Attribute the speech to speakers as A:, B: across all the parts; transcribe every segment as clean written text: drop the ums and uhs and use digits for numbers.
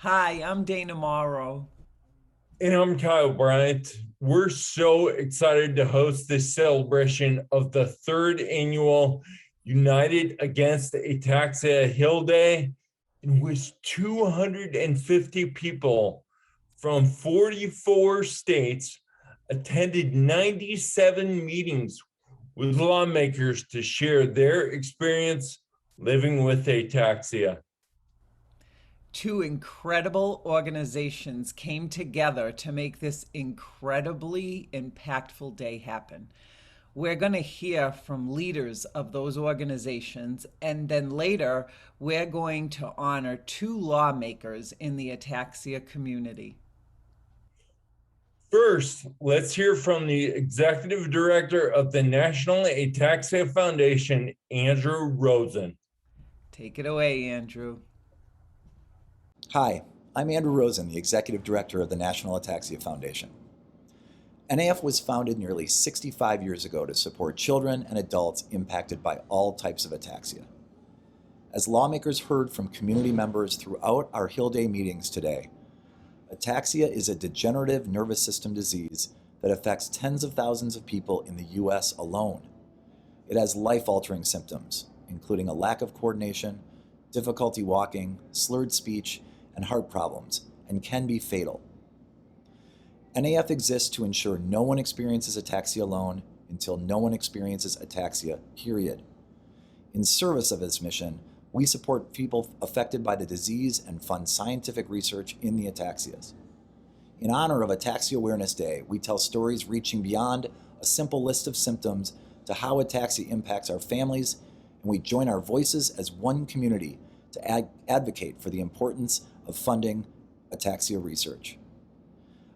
A: Hi, I'm Dana Morrow.
B: And I'm Kyle Bryant. We're so excited to host this celebration of the third annual United Against Ataxia Hill Day, in which 250 people from 44 states attended 97 meetings with lawmakers to share their experience living with ataxia.
A: Two incredible organizations came together to make this incredibly impactful day happen. We're going to hear from leaders of those organizations, and then later, we're going to honor two lawmakers in the ataxia community.
B: First, let's hear from the executive director of the National Ataxia Foundation, Andrew Rosen.
A: Take it away, Andrew.
C: Hi, I'm Andrew Rosen, the Executive Director of the National Ataxia Foundation. NAF was founded nearly 65 years ago to support children and adults impacted by all types of ataxia. As lawmakers heard from community members throughout our Hill Day meetings today, ataxia is a degenerative nervous system disease that affects tens of thousands of people in the U.S. alone. It has life-altering symptoms, including a lack of coordination, difficulty walking, slurred speech, and heart problems, and can be fatal. NAF exists to ensure no one experiences ataxia alone until no one experiences ataxia, period. In service of this mission, we support people affected by the disease and fund scientific research in the ataxias. In honor of Ataxia Awareness Day, we tell stories reaching beyond a simple list of symptoms to how ataxia impacts our families, and we join our voices as one community to advocate for the importance of funding ataxia research.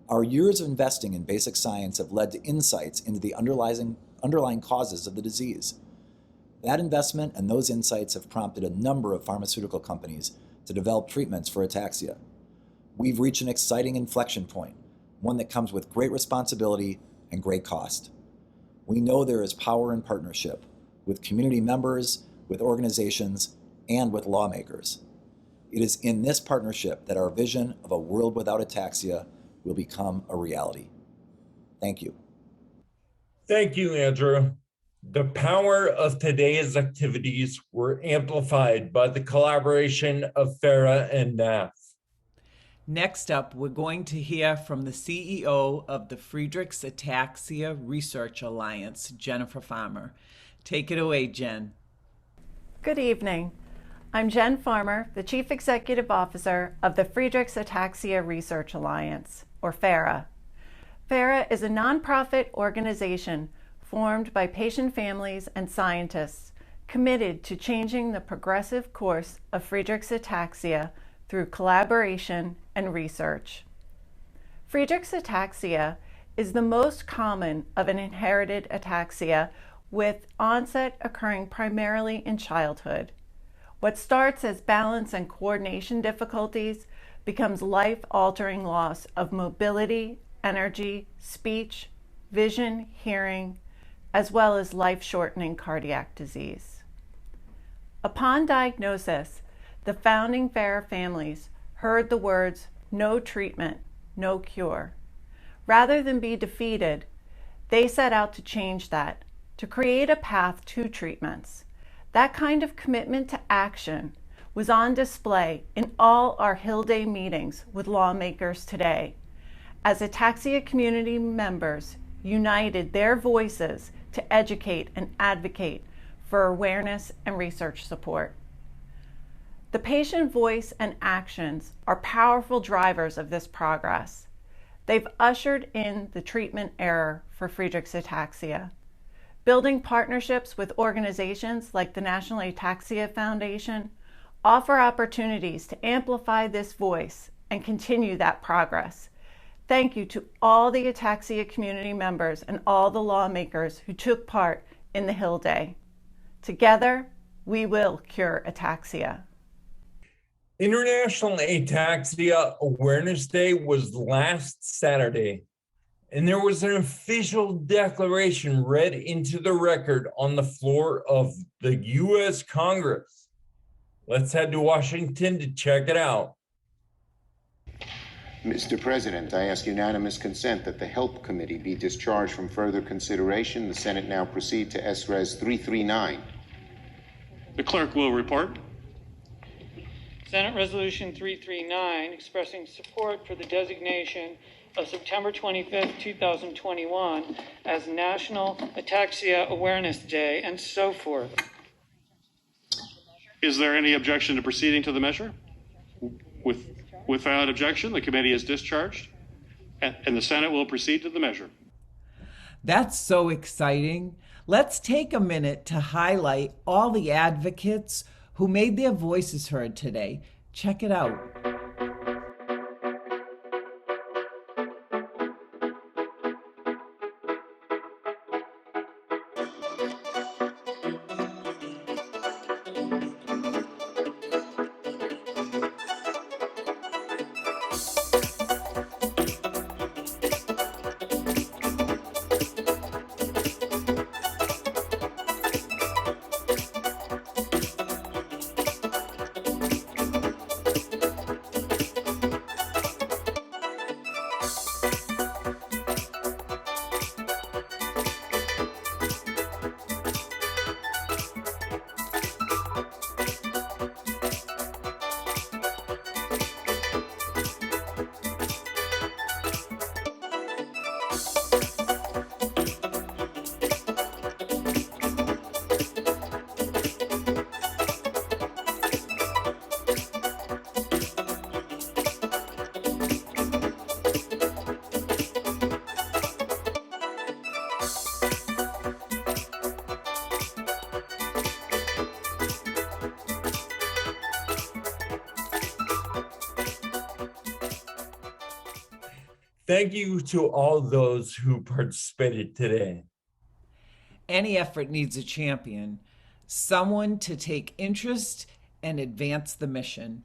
C: Our years of investing in basic science have led to insights into the underlying causes of the disease. That investment and those insights have prompted a number of pharmaceutical companies to develop treatments for ataxia. We've reached an exciting inflection point, one that comes with great responsibility and great cost. We know there is power in partnership with community members, with organizations, and with lawmakers. It is in this partnership that our vision of a world without ataxia will become a reality. Thank you.
B: Thank you, Andrew. The power of today's activities were amplified by the collaboration of FARA and NAF.
A: Next up, we're going to hear from the CEO of the Friedreich's Ataxia Research Alliance, Jennifer Farmer. Take it away, Jen.
D: Good evening. I'm Jen Farmer, the Chief Executive Officer of the Friedreich's Ataxia Research Alliance, or FARA. FARA is a nonprofit organization formed by patient families and scientists committed to changing the progressive course of Friedreich's ataxia through collaboration and research. Friedreich's ataxia is the most common of an inherited ataxia, with onset occurring primarily in childhood. What starts as balance and coordination difficulties becomes life-altering loss of mobility, energy, speech, vision, hearing, as well as life-shortening cardiac disease. Upon diagnosis, the founding FARA families heard the words, "no treatment, no cure." Rather than be defeated, they set out to change that, to create a path to treatments. That kind of commitment to action was on display in all our Hill Day meetings with lawmakers today, as ataxia community members united their voices to educate and advocate for awareness and research support. The patient voice and actions are powerful drivers of this progress. They've ushered in the treatment era for Friedreich's ataxia. Building partnerships with organizations like the National Ataxia Foundation offer opportunities to amplify this voice and continue that progress. Thank you to all the ataxia community members and all the lawmakers who took part in the Hill Day. Together, we will cure ataxia.
B: International Ataxia Awareness Day was last Saturday, and there was an official declaration read into the record on the floor of the U.S. Congress. Let's head to Washington to check it out.
E: Mr. President, I ask unanimous consent that the Help Committee be discharged from further consideration. The Senate now proceed to S-Res 339.
F: The clerk will report.
G: Senate Resolution 339 expressing support for the designation of September 25th, 2021 as National Ataxia Awareness Day and so forth.
F: Is there any objection to proceeding to the measure? Without objection, the committee is discharged and the Senate will proceed to the measure.
A: That's so exciting. Let's take a minute to highlight all the advocates who made their voices heard today. Check it out.
B: Thank you to all those who participated today.
A: Any effort needs a champion, someone to take interest and advance the mission.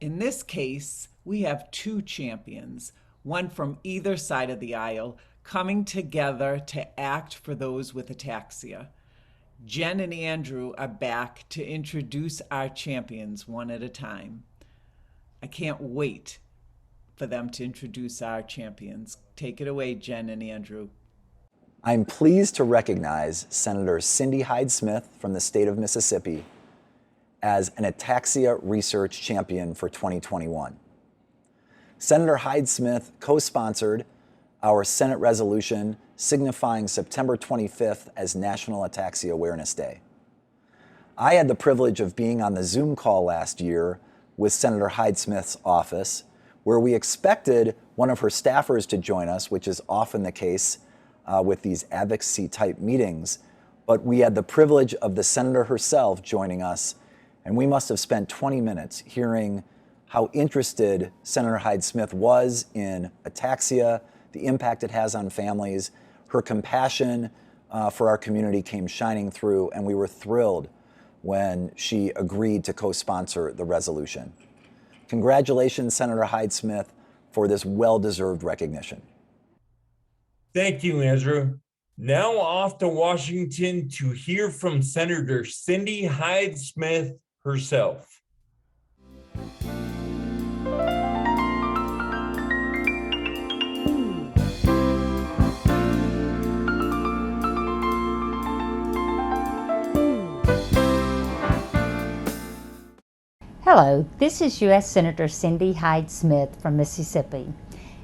A: In this case, we have two champions, one from either side of the aisle, coming together to act for those with ataxia. Jen and Andrew are back to introduce our champions one at a time. I can't wait for them to introduce our champions. Take it away, Jen and Andrew.
C: I'm pleased to recognize Senator Cindy Hyde-Smith from the state of Mississippi as an Ataxia Research Champion for 2021. Senator Hyde-Smith co-sponsored our Senate resolution signifying September 25th as National Ataxia Awareness Day. I had the privilege of being on the Zoom call last year with Senator Hyde-Smith's office, where we expected one of her staffers to join us, which is often the case with these advocacy-type meetings, but we had the privilege of the senator herself joining us, and we must have spent 20 minutes hearing how interested Senator Hyde-Smith was in ataxia, the impact it has on families. Her compassion for our community came shining through, and we were thrilled when she agreed to co-sponsor the resolution. Congratulations, Senator Hyde-Smith, for this well-deserved recognition.
B: Thank you, Andrew. Now off to Washington to hear from Senator Cindy Hyde-Smith herself.
H: Hello, this is U.S. Senator Cindy Hyde-Smith from Mississippi.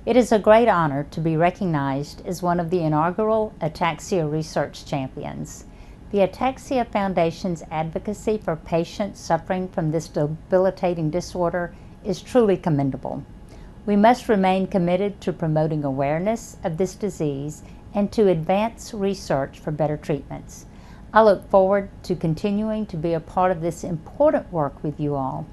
H: It is a great honor to be recognized as one of the inaugural Ataxia Research Champions. The Ataxia Foundation's advocacy for patients suffering from this debilitating disorder is truly commendable. We must remain committed to promoting awareness of this disease and to advance research for better treatments. I look forward to continuing to be a part of this important work with you all.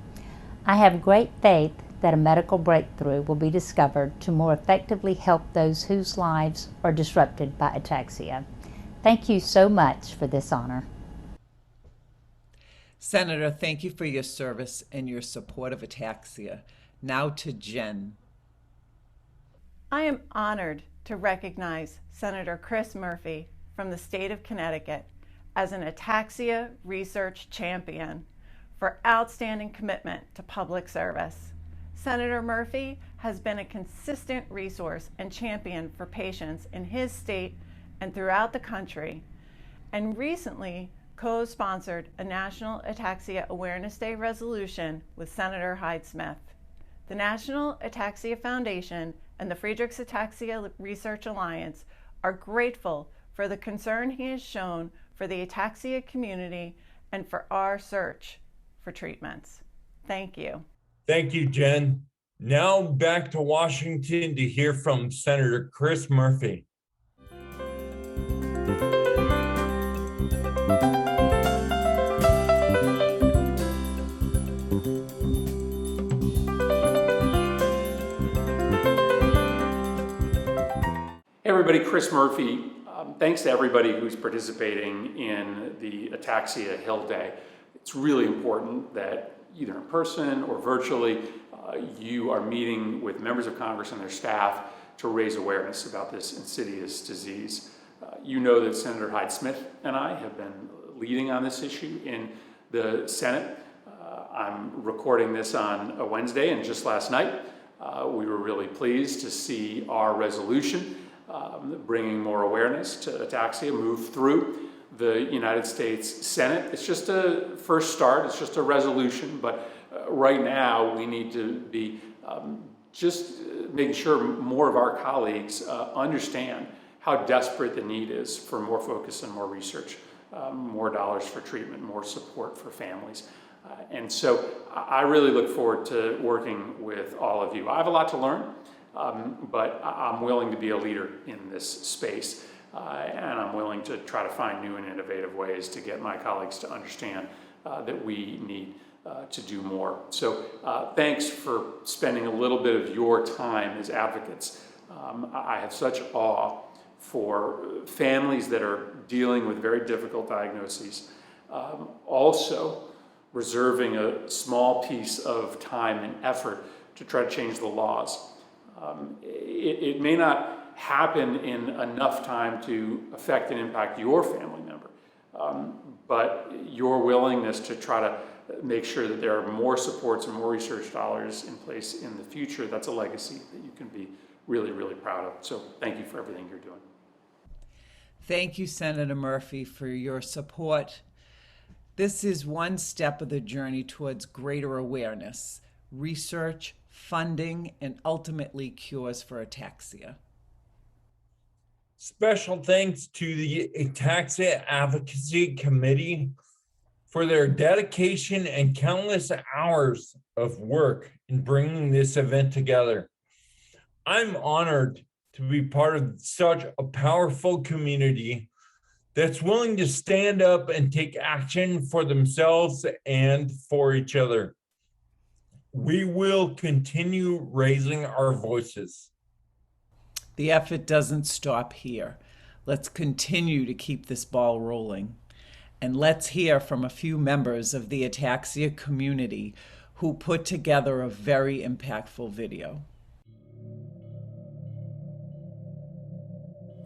H: I have great faith that a medical breakthrough will be discovered to more effectively help those whose lives are disrupted by ataxia. Thank you so much for this honor.
A: Senator, thank you for your service and your support of ataxia. Now to Jen.
D: I am honored to recognize Senator Chris Murphy from the state of Connecticut as an Ataxia Research Champion for outstanding commitment to public service. Senator Murphy has been a consistent resource and champion for patients in his state and throughout the country, and recently co-sponsored a National Ataxia Awareness Day resolution with Senator Hyde-Smith. The National Ataxia Foundation and the Friedreich's Ataxia Research Alliance are grateful for the concern he has shown for the ataxia community and for our search for treatments. Thank you.
B: Thank you, Jen. Now back to Washington to hear from Senator Chris Murphy.
I: Hey everybody, Chris Murphy. Thanks to everybody who's participating in the Ataxia Hill Day. It's really important that either in person or virtually, you are meeting with members of Congress and their staff to raise awareness about this insidious disease. You know that Senator Hyde-Smith and I have been leading on this issue in the Senate. I'm recording this on a Wednesday, and just last night, we were really pleased to see our resolution bringing more awareness to ataxia move through the United States Senate. It's just a first start, it's just a resolution, but right now we need to be just making sure more of our colleagues understand how desperate the need is for more focus and more research, more dollars for treatment, more support for families. And so I really look forward to working with all of you. I have a lot to learn. But I'm willing to be a leader in this space, and I'm willing to try to find new and innovative ways to get my colleagues to understand that we need to do more. So thanks for spending a little bit of your time as advocates. I have such awe for families that are dealing with very difficult diagnoses, also reserving a small piece of time and effort to try to change the laws. It may not happen in enough time to affect and impact your family member, but your willingness to try to make sure that there are more supports and more research dollars in place in the future, that's a legacy that you can be really, really proud of. So thank you for everything you're doing.
A: Thank you, Senator Murphy, for your support. This is one step of the journey towards greater awareness, research, funding, and ultimately cures for ataxia.
B: Special thanks to the Ataxia Advocacy Committee for their dedication and countless hours of work in bringing this event together. I'm honored to be part of such a powerful community that's willing to stand up and take action for themselves and for each other. We will continue raising our voices.
A: The effort doesn't stop here. Let's continue to keep this ball rolling. And let's hear from a few members of the ataxia community who put together a very impactful video.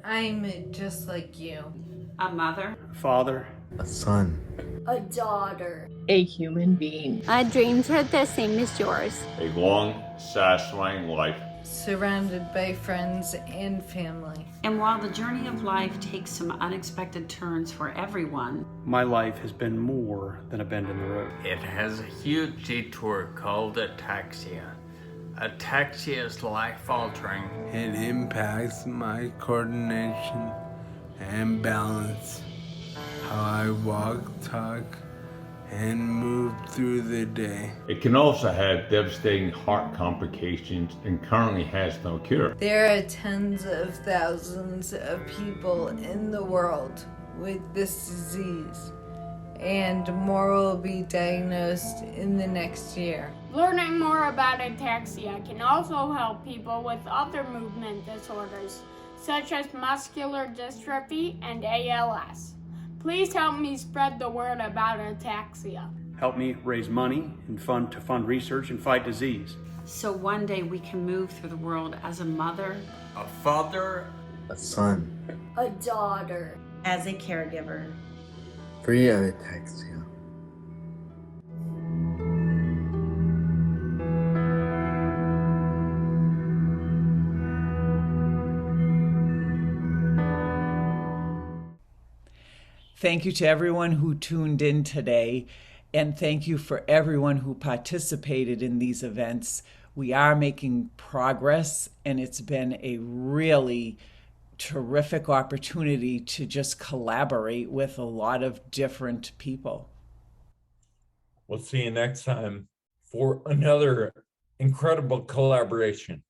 J: I'm just like you.
K: A mother.
L: A father.
M: A son.
N: A daughter.
O: A human being.
P: Our dreams are the same as yours.
Q: A long, satisfying life.
J: Surrounded by friends and family.
K: And while the journey of life takes some unexpected turns for everyone,
L: my life has been more than a bend in the road.
R: It has a huge detour called ataxia. Ataxia is life-altering.
S: It impacts my coordination and balance, how I walk, talk, and move through the day.
Q: It can also have devastating heart complications and currently has no cure.
J: There are tens of thousands of people in the world with this disease, and more will be diagnosed in the next year.
P: Learning more about ataxia can also help people with other movement disorders, such as muscular dystrophy and ALS. Please help me spread the word about ataxia.
L: Help me raise money and fund research and fight disease.
K: So one day we can move through the world as a mother,
R: a father,
M: a son,
N: a daughter,
O: as a caregiver,
M: free of ataxia.
A: Thank you to everyone who tuned in today, and thank you for everyone who participated in these events. We are making progress, and it's been a really terrific opportunity to just collaborate with a lot of different people.
B: We'll see you next time for another incredible collaboration.